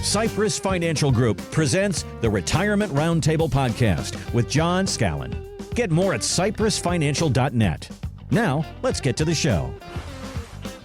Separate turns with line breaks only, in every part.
Cypress Financial Group presents the Retirement Roundtable Podcast with John Scallan. Get more at cypressfinancial.net. Now, let's get to the show.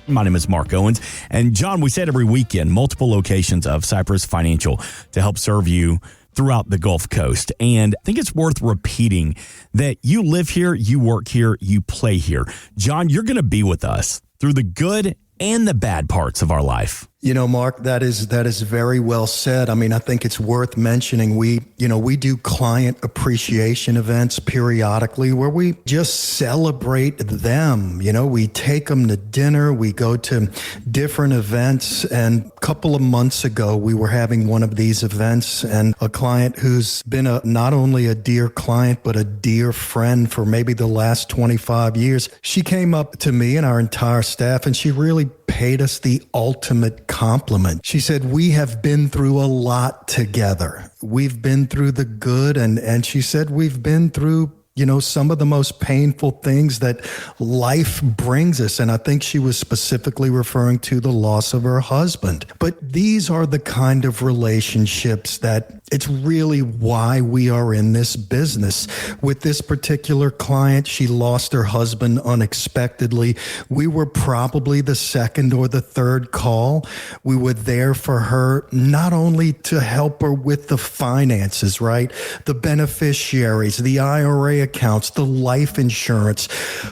My name is Mark Owens. And John, we said every weekend, multiple locations of Cypress Financial to help serve you throughout the Gulf Coast. And I think it's worth repeating that you live here, you work here, you play here. John, you're going to be with us through the good and the bad parts of our life.
You know, Mark, that is very well said. I mean, I think it's worth mentioning. We do client appreciation events periodically where we just celebrate them. You know, we take them to dinner, we go to different events. And a couple of months ago, we were having one of these events, and a client who's been not only a dear client, but a dear friend for maybe the last 25 years. She came up to me and our entire staff, and she really paid us the ultimate compliment. She said, "We have been through a lot together. We've been through the good." And she said, "We've been through, some of the most painful things that life brings us." And I think she was specifically referring to the loss of her husband. But these are the kind of relationships that it's really why we are in this business. With this particular client, she lost her husband unexpectedly. We were probably the second or the third call. We were there for her, not only to help her with the finances, right? The beneficiaries, the IRA accounts, the life insurance.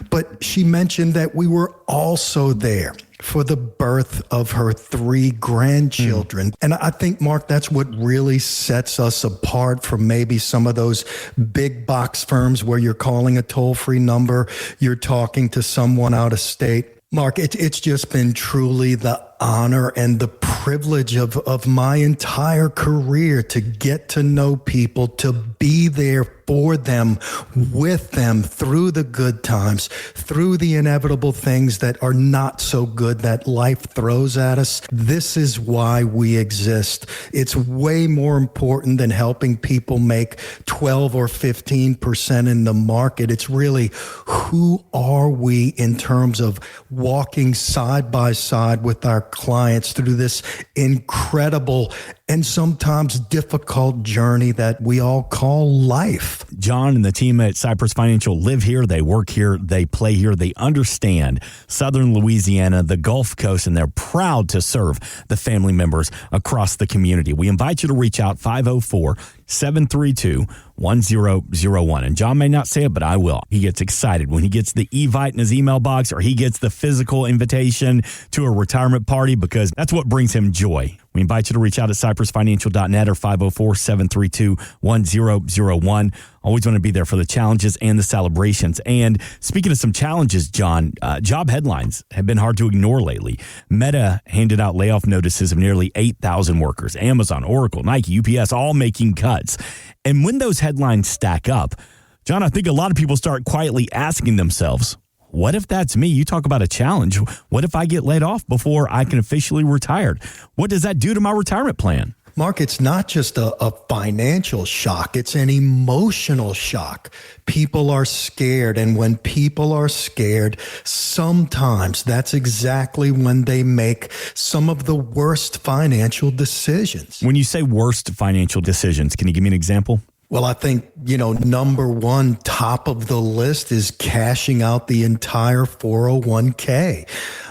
But she mentioned that we were also there for the birth of her 3 grandchildren. And I think, Mark, that's what really sets us apart from maybe some of those big box firms where you're calling a toll-free number, you're talking to someone out of state. Mark, it's just been truly the honor and the privilege of my entire career to get to know people, to be there for them, with them, through the good times, through the inevitable things that are not so good that life throws at us. This is why we exist. It's way more important than helping people make 12 or 15% in the market. It's really, who are we in terms of walking side by side with our clients through this incredible and sometimes difficult journey that we all call life.
John and the team at Cypress Financial live here, they work here, they play here, they understand Southern Louisiana, the Gulf Coast, and they're proud to serve the family members across the community. We invite you to reach out 504-732-1001. And John may not say it, but I will. He gets excited when he gets the Evite in his email box or he gets the physical invitation to a retirement party, because that's what brings him joy. We invite you to reach out at cypressfinancial.net or 504-732-1001. Always want to be there for the challenges and the celebrations. And speaking of some challenges, John, job headlines have been hard to ignore lately. Meta handed out layoff notices of nearly 8,000 workers. Amazon, Oracle, Nike, UPS, all making cuts. And when those headlines stack up, John, I think a lot of people start quietly asking themselves, what if that's me? You talk about a challenge. What if I get laid off before I can officially retire? What does that do to my retirement plan?
Mark, it's not just a financial shock. It's an emotional shock. People are scared. And when people are scared, sometimes that's exactly when they make some of the worst financial decisions.
When you say worst financial decisions, can you give me an example?
Well, I think, number one, top of the list is cashing out the entire 401k.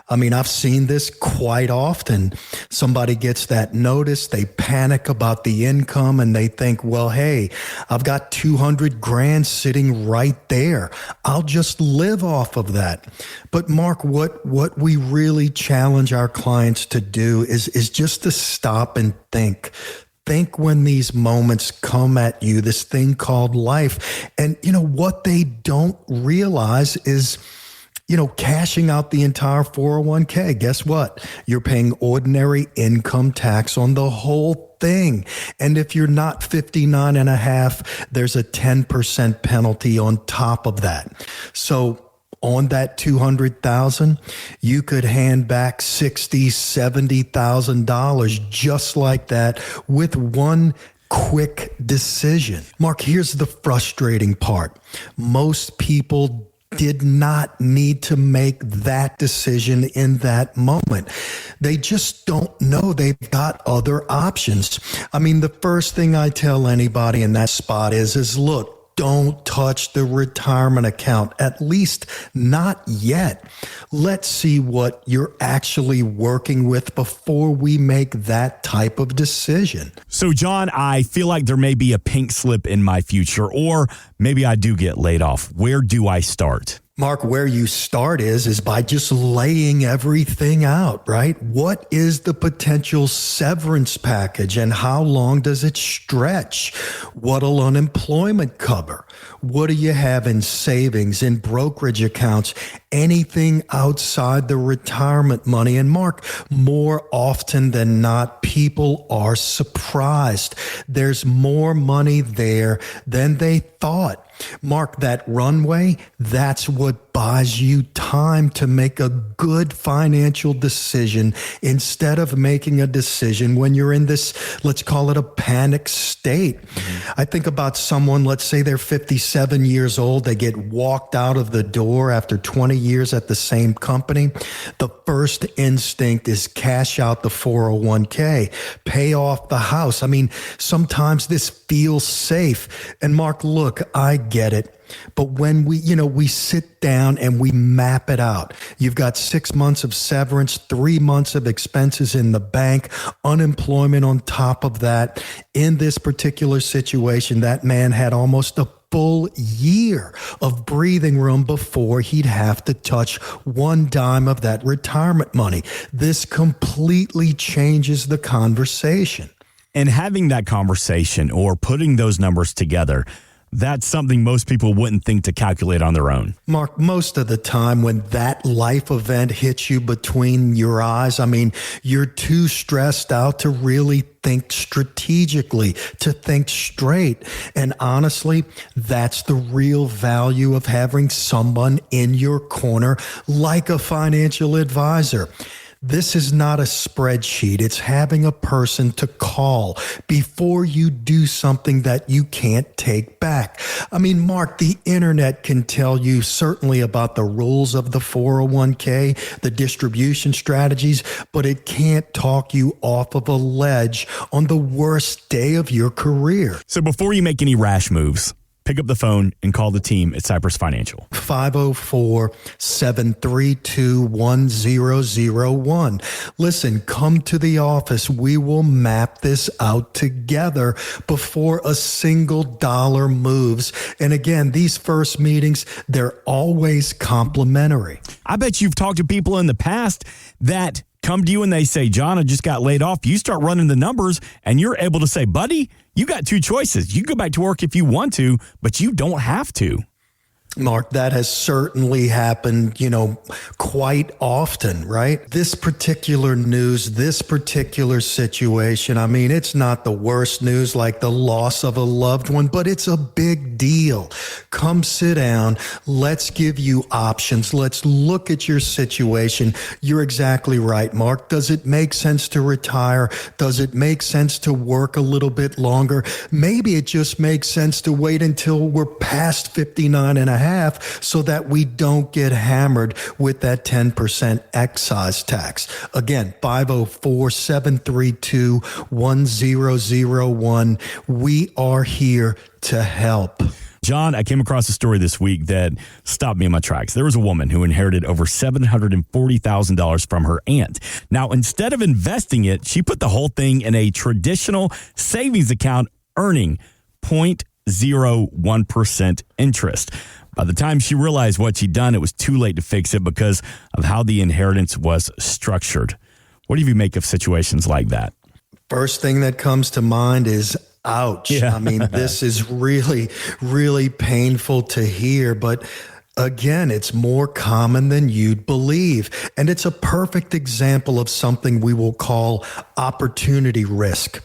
I mean, I've seen this quite often. Somebody gets that notice, they panic about the income, and they think, well, hey, I've got 200 grand sitting right there. I'll just live off of that. But Mark, what we really challenge our clients to do is just to stop and think. Think when these moments come at you, this thing called life. And, what they don't realize is, cashing out the entire 401k. Guess what? You're paying ordinary income tax on the whole thing. And if you're not 59 and a half, there's a 10% penalty on top of that. So on that $200,000, you could hand back $60,000, $70,000 just like that with one quick decision. Mark, here's the frustrating part. Most people did not need to make that decision in that moment. They just don't know they've got other options. I mean, the first thing I tell anybody in that spot is look, don't touch the retirement account, at least not yet. Let's see what you're actually working with before we make that type of decision.
So, John, I feel like there may be a pink slip in my future, or maybe I do get laid off. Where do I start?
Mark, where you start is by just laying everything out, right? What is the potential severance package and how long does it stretch? What'll unemployment cover? What do you have in savings, in brokerage accounts, anything outside the retirement money? And Mark, more often than not, people are surprised. There's more money there than they thought. Mark, that runway, that's what buys you time to make a good financial decision instead of making a decision when you're in this, let's call it a panic state. I think about someone, let's say they're 57 years old, they get walked out of the door after 20 years at the same company. The first instinct is cash out the 401k, pay off the house. I mean, sometimes this feels safe. And Mark, look, I get it. But when we sit down and we map it out, you've got 6 months of severance, 3 months of expenses in the bank, unemployment on top of that. In this particular situation, that man had almost a full year of breathing room before he'd have to touch one dime of that retirement money. This completely changes the conversation.
And having that conversation or putting those numbers together, that's something most people wouldn't think to calculate on their own.
Mark, most of the time when that life event hits you between your eyes, I mean, you're too stressed out to really think strategically, to think straight. And honestly, that's the real value of having someone in your corner like a financial advisor. This is not a spreadsheet. It's having a person to call before you do something that you can't take back. I mean, Mark, the internet can tell you certainly about the rules of the 401k, the distribution strategies, but it can't talk you off of a ledge on the worst day of your career.
So before you make any rash moves, pick up the phone and call the team at Cypress Financial.
504-732-1001. Listen, come to the office. We will map this out together before a single dollar moves. And again, these first meetings, they're always complimentary.
I bet you've talked to people in the past that come to you and they say, John, I just got laid off. You start running the numbers and you're able to say, buddy, you got two choices. You can go back to work if you want to, but you don't have to.
Mark, that has certainly happened, quite often, right? This particular news, this particular situation, I mean, it's not the worst news like the loss of a loved one, but it's a big deal. Come sit down. Let's give you options. Let's look at your situation. You're exactly right, Mark. Does it make sense to retire? Does it make sense to work a little bit longer? Maybe it just makes sense to wait until we're past 59 and a half so that we don't get hammered with that 10% excise tax. Again, 504-732-1001. We are here to help.
John, I came across a story this week that stopped me in my tracks. There was a woman who inherited over $740,000 from her aunt. Now, instead of investing it, she put the whole thing in a traditional savings account, earning 0.01% interest. By the time she realized what she'd done, it was too late to fix it because of how the inheritance was structured. What do you make of situations like that?
First thing that comes to mind is ouch. Yeah. I mean, this is really, really painful to hear, but again, it's more common than you'd believe. And it's a perfect example of something we will call opportunity risk.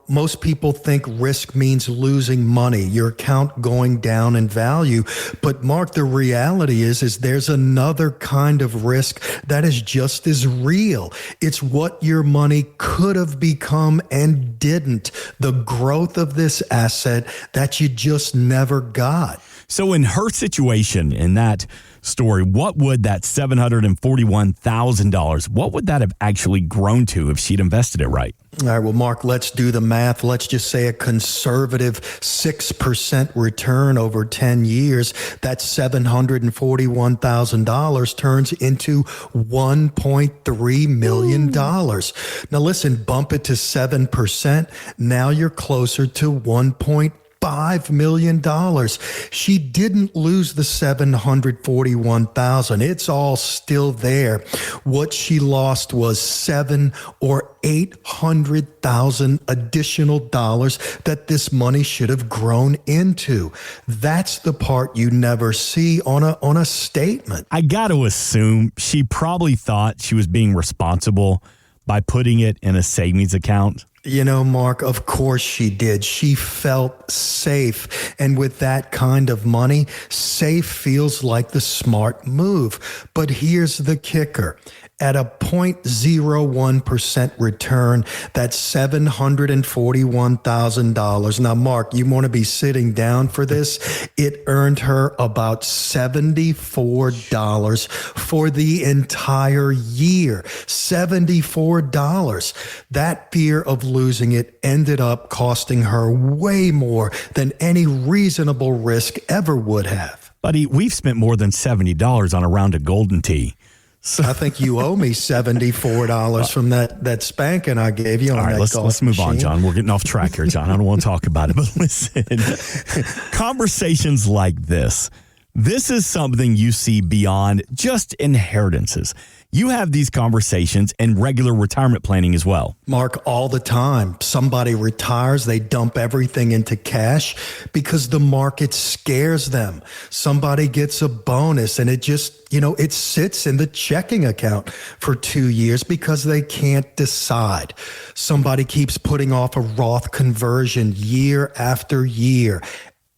Most people think risk means losing money, your account going down in value. But Mark, the reality is there's another kind of risk that is just as real. It's what your money could have become and didn't. The growth of this asset that you just never got.
So in her situation, in that story, what would that $741,000, what would that have actually grown to if she'd invested it right?
All right, well, Mark, let's do the math. Let's just say a conservative 6% return over 10 years. That $741,000 turns into $1.3 million. Now, listen, bump it to 7%. Now you're closer to $1.5 million. She didn't lose the $741,000. It's all still there. What she lost was $700,000 or $800,000 additional dollars that this money should have grown into. That's the part you never see on a statement.
I got to assume she probably thought she was being responsible by putting it in a savings account.
You know, Mark, of course she did. She felt safe. And with that kind of money, safe feels like the smart move. But here's the kicker. At a 0.01% return, that's $741,000. Now, Mark, you want to be sitting down for this? It earned her about $74 for the entire year. $74. That fear of losing it ended up costing her way more than any reasonable risk ever would have.
Buddy, we've spent more than $70 on a round of golden tea.
So I think you owe me $74 from that spanking I gave you on
all right,
that
let's move on, John. We're getting off track here, John. I don't want to talk about it, but listen, conversations like this is something you see beyond just inheritances. You have these conversations in regular retirement planning as well.
Mark, all the time. Somebody retires, they dump everything into cash because the market scares them. Somebody gets a bonus and it just, it sits in the checking account for 2 years because they can't decide. Somebody keeps putting off a Roth conversion year after year.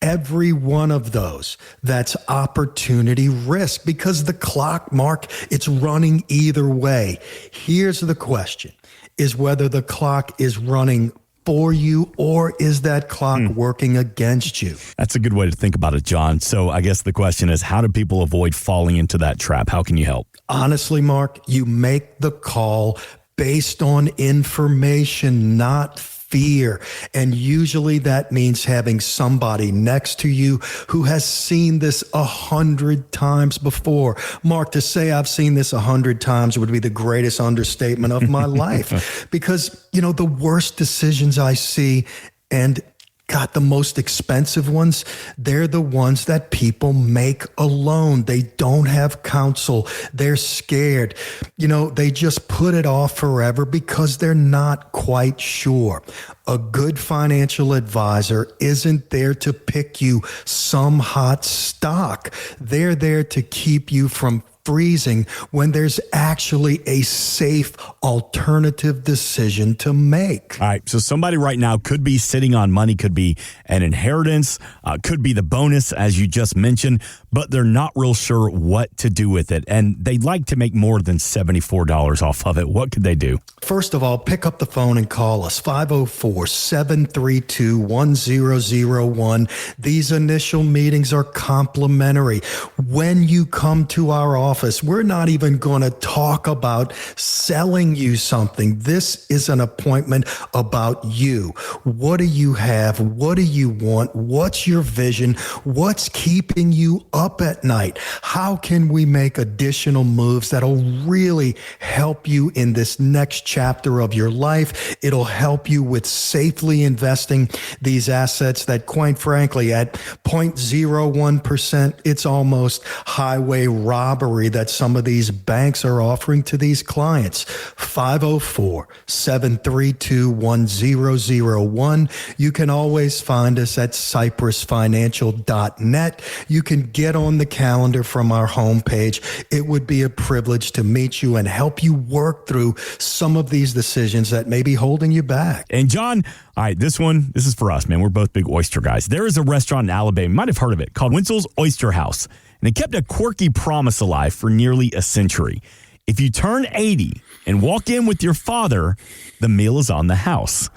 Every one of those, that's opportunity risk because the clock, Mark, it's running either way. Here's the question, is whether the clock is running for you or is that clock working against you?
That's a good way to think about it, John. So I guess the question is, how do people avoid falling into that trap? How can you help? Honestly,
Mark, you make the call based on information, not fear. And usually that means having somebody next to you who has seen this 100 times before. Mark, to say I've seen this 100 times would be the greatest understatement of my life. Because, the worst decisions I see, and God, the most expensive ones, they're the ones that people make alone. They don't have counsel. They're scared. They just put it off forever because they're not quite sure. A good financial advisor isn't there to pick you some hot stock. They're there to keep you from freezing when there's actually a safe alternative decision to make.
All right. So somebody right now could be sitting on money, could be an inheritance, could be the bonus, as you just mentioned, but they're not real sure what to do with it. And they'd like to make more than $74 off of it. What could they do?
First of all, pick up the phone and call us, 504-732-1001. These initial meetings are complimentary. When you come to our office, we're not even going to talk about selling you something. This is an appointment about you. What do you have? What do you want? What's your vision? What's keeping you up at night? How can we make additional moves that'll really help you in this next chapter of your life? It'll help you with safely investing these assets that, quite frankly, at 0.01%, it's almost highway robbery that some of these banks are offering to these clients. 504-732-1001. You can always find us at cypressfinancial.net. You can get on the calendar from our homepage. It would be a privilege to meet you and help you work through some of these decisions that may be holding you back.
And John, all right, this is for us, man. We're both big oyster guys. There is a restaurant in Alabama, you might have heard of it, called Winsel's Oyster House. And it kept a quirky promise alive for nearly a century. If you turn 80 and walk in with your father, the meal is on the house.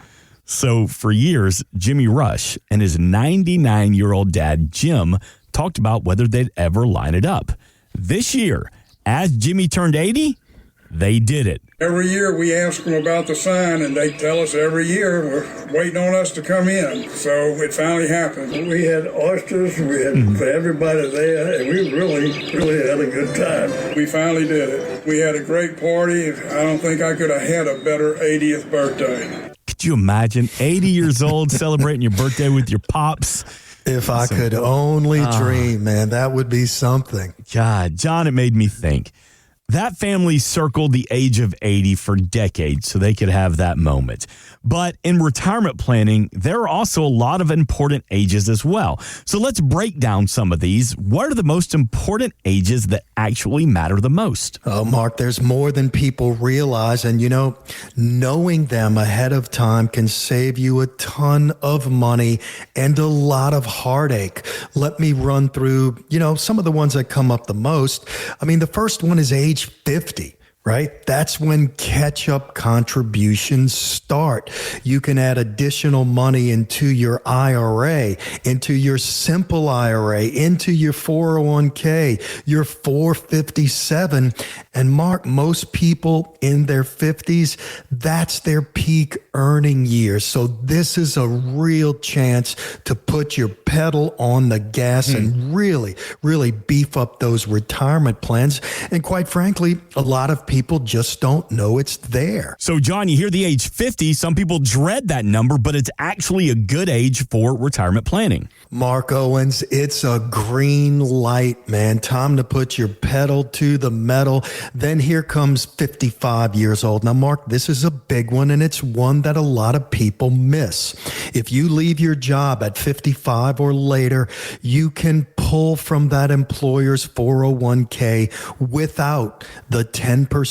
So for years, Jimmy Rush and his 99-year-old dad, Jim, talked about whether they'd ever line it up. This year, as Jimmy turned 80, they did it.
Every year we ask them about the sign, and they tell us every year we're waiting on us to come in. So it finally happened. We had oysters, we had everybody there, and we really had a good time. We finally did it. We had a great party. I don't think I could have had a better 80th birthday.
Could you imagine 80 years old celebrating your birthday with your pops?
If I could only dream, man, that would be something.
God, John, it made me think. That family circled the age of 80 for decades so they could have that moment. But in retirement planning, there are also a lot of important ages as well. So let's break down some of these. What are the most important ages that actually matter the most?
Oh, Mark, there's more than people realize. And, knowing them ahead of time can save you a ton of money and a lot of heartache. Let me run through, some of the ones that come up the most. I mean, the first one is age 50. Right? That's when catch-up contributions start. You can add additional money into your IRA, into your simple IRA, into your 401k, your 457. And Mark, most people in their 50s, that's their peak earning year. So this is a real chance to put your pedal on the gas and really beef up those retirement plans. And quite frankly, a lot of people just don't know it's there.
So, John, you hear the age 50. Some people dread that number, but it's actually a good age for retirement planning.
Mark Owens, it's a green light, man. Time to put your pedal to the metal. Then here comes 55 years old. Now, Mark, this is a big one, and it's one that a lot of people miss. If you leave your job at 55 or later, you can pull from that employer's 401k without the 10%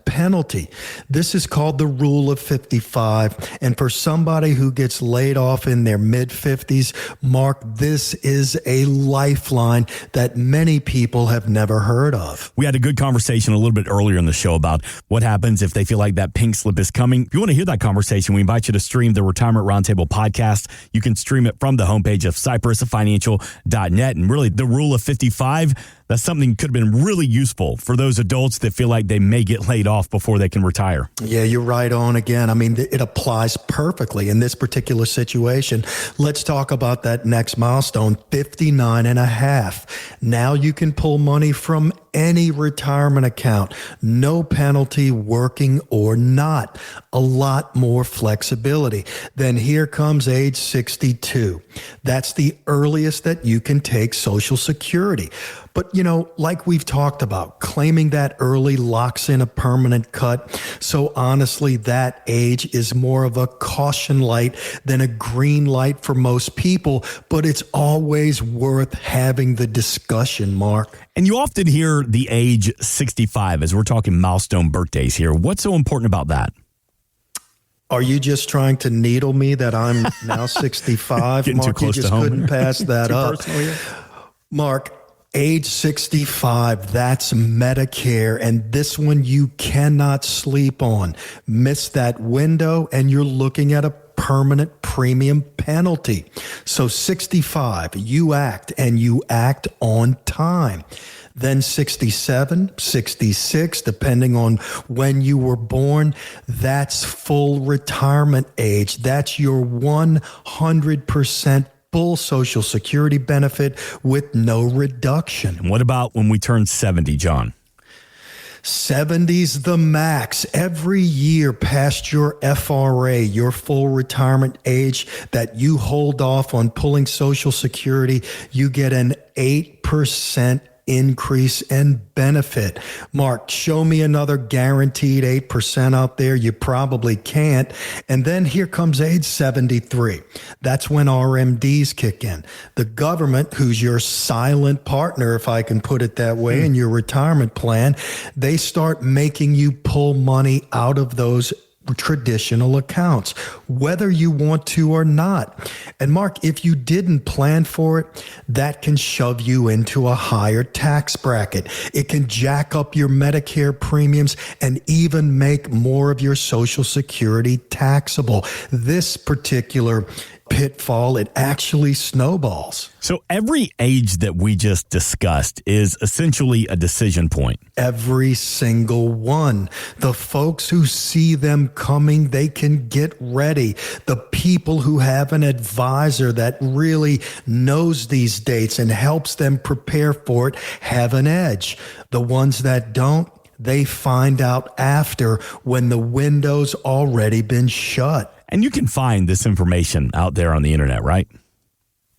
penalty. This is called the rule of 55. And for somebody who gets laid off in their mid-50s, Mark, this is a lifeline that many people have never heard of.
We had a good conversation a little bit earlier in the show about what happens if they feel like that pink slip is coming. If you want to hear that conversation, we invite you to stream the Retirement Roundtable podcast. You can stream it from the homepage of cypressfinancial.net. And really, the rule of 55, that's something that could have been really useful for those adults that feel like they may get laid off before they can retire.
Yeah, you're right on again. I mean, it applies perfectly in this particular situation. Let's talk about that next milestone, 59 and a half. Now you can pull money from any retirement account, no penalty, working or not. A lot more flexibility. Then here comes age 62. That's the earliest that you can take Social Security. But, like we've talked about, claiming that early locks in a permanent cut. So honestly, that age is more of a caution light than a green light for most people, but it's always worth having the discussion, Mark.
And you often hear the age 65 as we're talking milestone birthdays here. What's so important about that?
Are you just trying to needle me that I'm now 65?
Getting
Mark,
too close
you just
to home.
couldn't pass that up. Mark, age 65, that's Medicare, and this one you cannot sleep on. Miss that window, and you're looking at a permanent premium penalty. So 65, you act, and you act on time. Then 67, 66, depending on when you were born, that's full retirement age. That's your 100% full Social Security benefit with no reduction.
And what about when we turn 70, John?
70's the max. Every year past your FRA, your full retirement age, that you hold off on pulling Social Security, you get an 8% increase in benefit. Mark, show me another guaranteed 8% out there. You probably can't. And then here comes age 73. That's when RMDs kick in. The government, who's your silent partner, if I can put it that way, in your retirement plan, they start making you pull money out of those traditional accounts, whether you want to or not. And Mark, if you didn't plan for it, that can shove you into a higher tax bracket. It can jack up your Medicare premiums and even make more of your Social Security taxable. This particular pitfall, it actually snowballs.
So every age that we just discussed is essentially a decision point.
Every single one. The folks who see them coming, they can get ready. The people who have an advisor that really knows these dates and helps them prepare for it have an edge. The ones that don't, they find out after when the window's already been shut.
And you can find this information out there on the internet, right?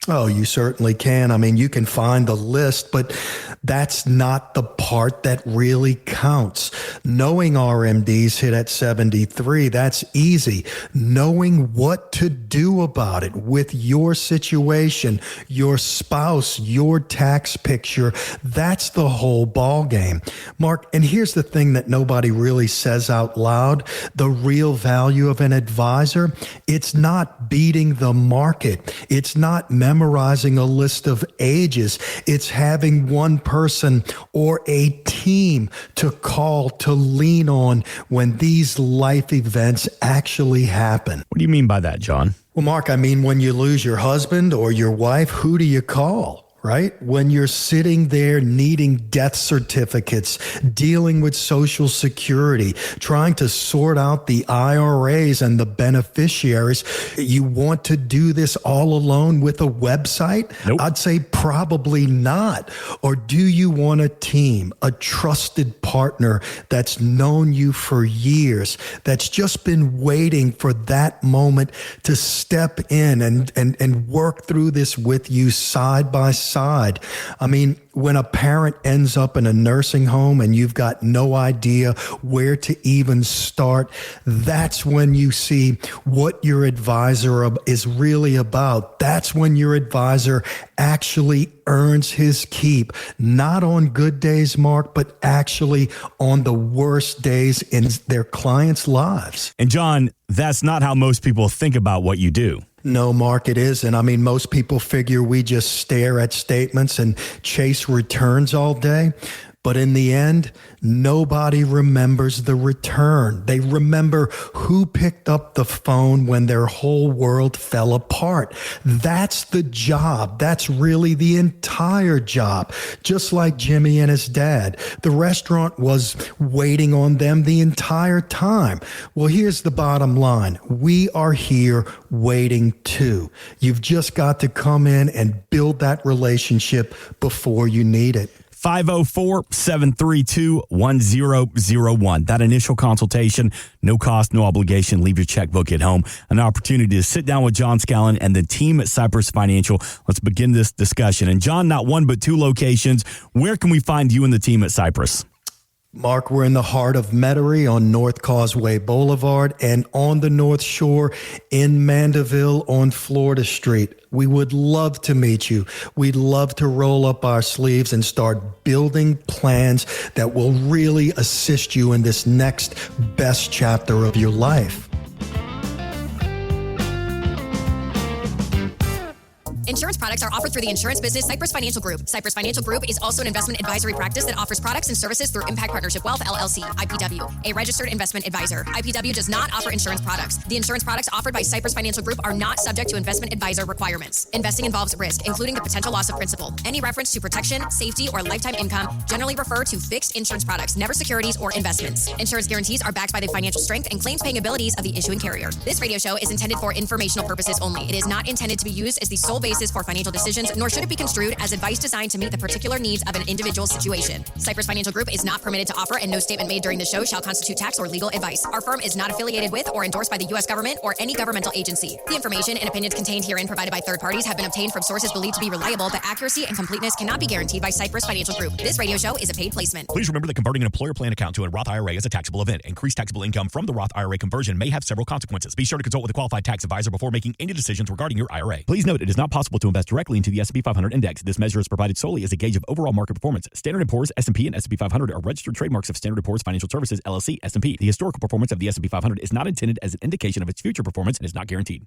Oh, you certainly can. I mean, you can find the list, but that's not the part that really counts. Knowing RMDs hit at 73, that's easy. Knowing what to do about it with your situation, your spouse, your tax picture, that's the whole ball game. Mark, and here's the thing that nobody really says out loud. The real value of an advisor, it's not beating the market. It's not memorizing a list of ages. It's having one person or a team to call, to lean on when these life events actually happen.
What do you mean by that, John?
Well, Mark, I mean, when you lose your husband or your wife, who do you call? Right? When you're sitting there needing death certificates, dealing with Social Security, trying to sort out the IRAs and the beneficiaries, you want to do this all alone with a website?
Nope.
I'd say probably not. Or do you want a team, a trusted partner that's known you for years, that's just been waiting for that moment to step in and work through this with you side by side? I mean, when a parent ends up in a nursing home and you've got no idea where to even start, that's when you see what your advisor is really about. That's when your advisor actually earns his keep, not on good days, Mark, but actually on the worst days in their clients' lives.
And John, that's not how most people think about what you do.
No, Mark, it isn't. I mean, most people figure we just stare at statements and chase returns all day. But in the end, nobody remembers the return. They remember who picked up the phone when their whole world fell apart. That's the job. That's really the entire job. Just like Jimmy and his dad. The restaurant was waiting on them the entire time. Well, here's the bottom line. We are here waiting too. You've just got to come in and build that relationship before you need it.
504-732-1001. That initial consultation, no cost, no obligation. Leave your checkbook at home. An opportunity to sit down with John Scallan and the team at Cypress Financial. Let's begin this discussion. And John, not one but two locations. Where can we find you and the team at Cypress?
Mark, we're in the heart of Metairie on North Causeway Boulevard and on the North Shore in Mandeville on Florida Street. We would love to meet you. We'd love to roll up our sleeves and start building plans that will really assist you in this next best chapter of your life.
Insurance products are offered through the insurance business Cypress Financial Group. Cypress Financial Group is also an investment advisory practice that offers products and services through Impact Partnership Wealth, LLC, IPW, a registered investment advisor. IPW does not offer insurance products. The insurance products offered by Cypress Financial Group are not subject to investment advisor requirements. Investing involves risk, including the potential loss of principal. Any reference to protection, safety, or lifetime income generally refer to fixed insurance products, never securities or investments. Insurance guarantees are backed by the financial strength and claims paying abilities of the issuing carrier. This radio show is intended for informational purposes only. It is not intended to be used as the sole basis for financial decisions, nor should it be construed as advice designed to meet the particular needs of an individual situation. Cypress Financial Group is not permitted to offer, and no statement made during the show shall constitute tax or legal advice. Our firm is not affiliated with or endorsed by the U.S. government or any governmental agency. The information and opinions contained herein provided by third parties have been obtained from sources believed to be reliable, but accuracy and completeness cannot be guaranteed by Cypress Financial Group. This radio show is a paid placement.
Please remember that converting an employer plan account to a Roth IRA is a taxable event. Increased taxable income from the Roth IRA conversion may have several consequences. Be sure to consult with a qualified tax advisor before making any decisions regarding your IRA. Please note it is not possible to invest directly into the S&P 500 index. This measure is provided solely as a gauge of overall market performance. Standard & Poor's, S&P, and S&P 500 are registered trademarks of Standard & Poor's Financial Services, LLC, S&P. The historical performance of the S&P 500 is not intended as an indication of its future performance and is not guaranteed.